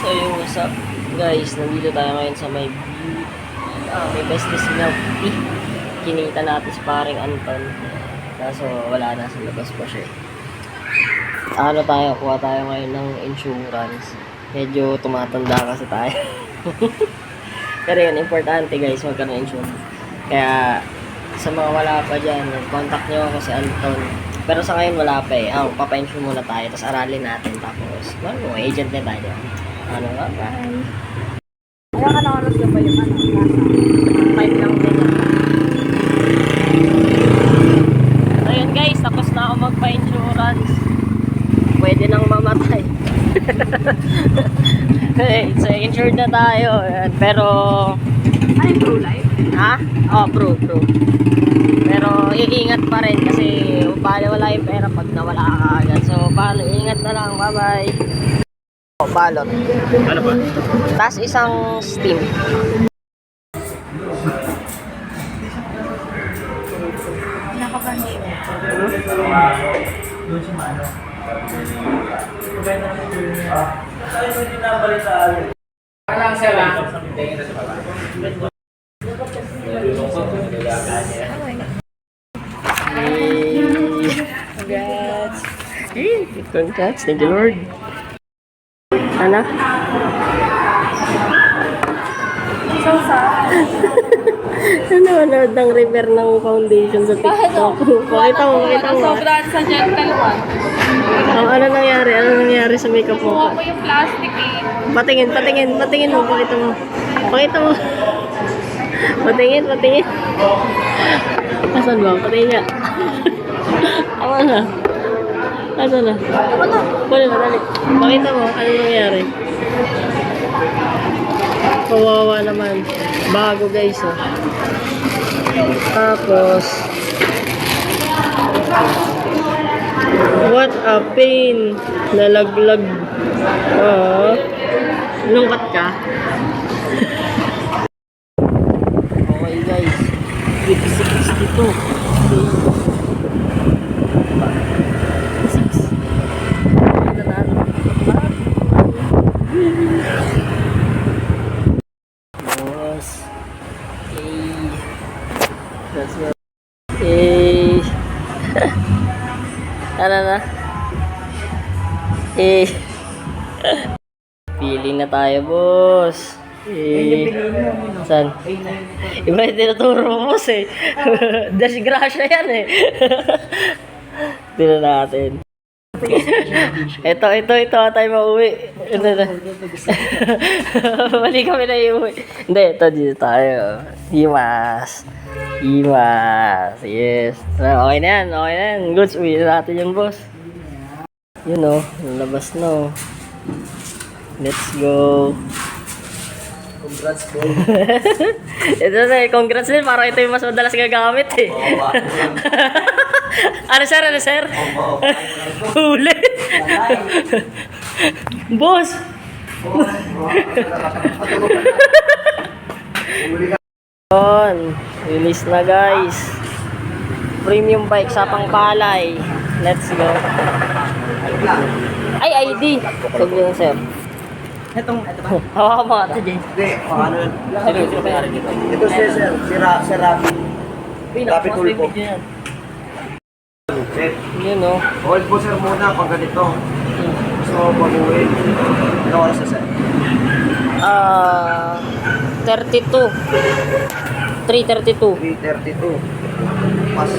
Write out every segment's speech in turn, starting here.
So yung what's up guys, nandito tayo ngayon sa may Besties Milk Tea. Kinita natin si paring Anton. Kaso wala na, sa labas pa siya. Ano tayo, kuha tayo ngayon ng insurance. Medyo tumatanda kasi tayo. Pero yun, importante guys, magkaroon ng insurance. Kaya sa mga wala pa dyan, contact nyo ako si Anton. Pero sa ngayon wala pa eh. Papa-insure muna tayo, tapos aralin natin. Tapos, agent na tayo. Bye. Ayaw ka na oras na ba yung Type lang din. So yun guys, tapos na ako magpa-insurance. Pwede nang mamatay. So insured na tayo. Pero ano yung Pro Life? ha? Pro. Pero iingat pa rin kasi wala yung pera pag nawala ka agad. So ingat na lang. Bye-bye. Balot. Ano ba? Tapos isang steam. Nakapansin. Doon si Mano. Parang siya lang. Congrats. Thank you, Lord. Ano? So sad. Nanonood ng repair ng foundation sa TikTok. Pakita mo. Sobrang sa gentle one. Ano nangyari sa makeup mo? Kuha ko yung plastic eh. Patingin mo. Pakita mo. Patingin. Asan ba? Patingin nga. Awa na. Asan na? Kunin mo, dali. Pakita mo, ano nangyari? Kawawa naman. Bago guys, oh. Tapos, what a pain. Nalaglag. Lungkat ka. Okay guys. 62. Ano na? Feeling na tayo, boss. Saan? Iba yung tinuturo mo, boss eh. Dasgrasya yan eh. Tignan natin. Ito, tayo mauwi. Mali kami na iuwi. Hindi, ito dito tayo. Himas. Yes. Okay na yan. Goods, uwi na natin yung boss. Yun o, labas na o. Let's go. Congrats po. Ito na eh, congrats din. Parang ito yung mas madalas gagamit eh. Ano sir? Huli. Boss! Yun. Release na guys. Premium bike sa Pangpalay. Let's go. Ay, ID. Sabi yun sir. Ito ba? Hawa ka mga ito, Jay. Hindi, ano yun? Sino may-ari dito? Ito si Rafi. Rafi Tulpo. Yun o. Hold po sir muna pag ganito. So, pag-uwi. Ano oras na sir? 32. 3:32. 3:32. Pas.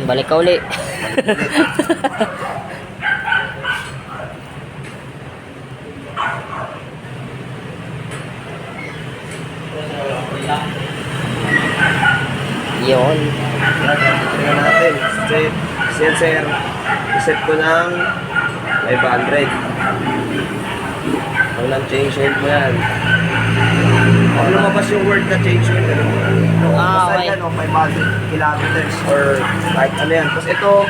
Balik ka uli. Yun. Tingnan natin. Sir, iset ko ng 500. Pag nang-change oil mo yan. Pag lumabas yung word na change oil, basta Okay. yan, 500 kilometers or kahit ano yan. Tapos ito,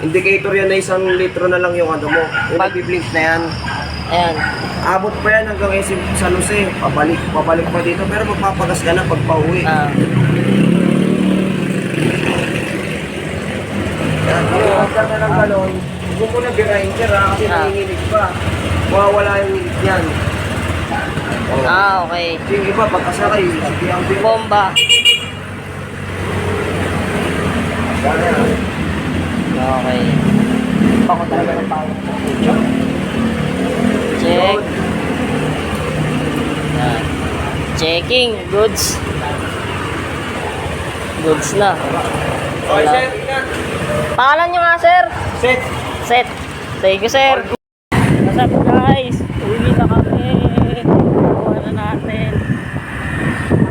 indicator yan na 1 litro na lang yung ano mo. Yung nagbi-blink na yan. Ayan. Abot pa yan hanggang San Jose. Pabalik pa dito. Pero magpapagas ka na pag pauwi. nun, huwag mo na birahin sir ha, kasi nanginginig pa. Mawawala yung init yan. Okay. Kasi yung iba, pagkasakay, sige ang birahin. Bomba. Okay. Ako talaga ng power. Check. Yan. Checking. Goods. Goods na. Okay Wala. sir, ingat. Pangalan nyo nga, sir? Set. Set. Thank you, sir. What's up, guys? Uwi na kami. Kuha na natin.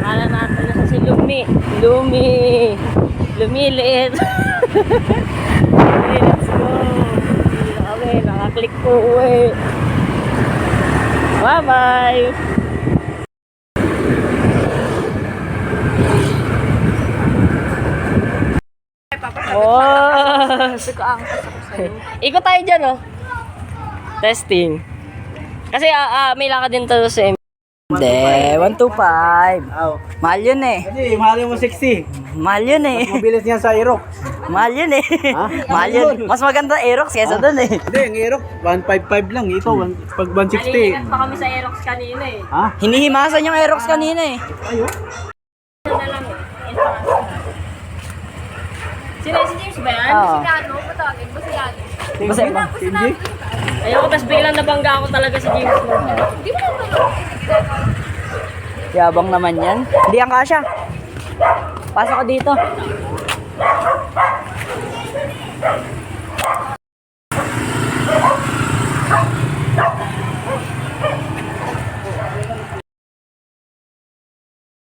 Pangalan natin na si Lumi. Lumilit. Okay, let's go. Uwi na kami. Nakaklik po uwi. Bye-bye. Oh! Ikot tayo dyan, oh. Testing. Kasi may lakad din to sa Hindi, 125. Mahal yun eh. Kasi mahal yung 160. Mahal yun eh. Mabilis niya sa Aerox. Mahal yun eh. Ha? Mahal yun. Mas maganda Aerox kesa dun eh. Hindi, yung Aerox, 155 lang. Ito, pag 160. Nalilingat pa kami sa Aerox kanina eh. Ha? Hinihimasan yung Aerox kanina eh. Ayun. Ano na lang eh. Sino si James ba yan? Oo. Ano? Patawagin mo sila. Basta ba? TMG? Ayoko, tas biglang nabangga ako talaga si James. Di mo naman ako. Yabang naman yan. Hindi ang kasya. Pasok ko dito.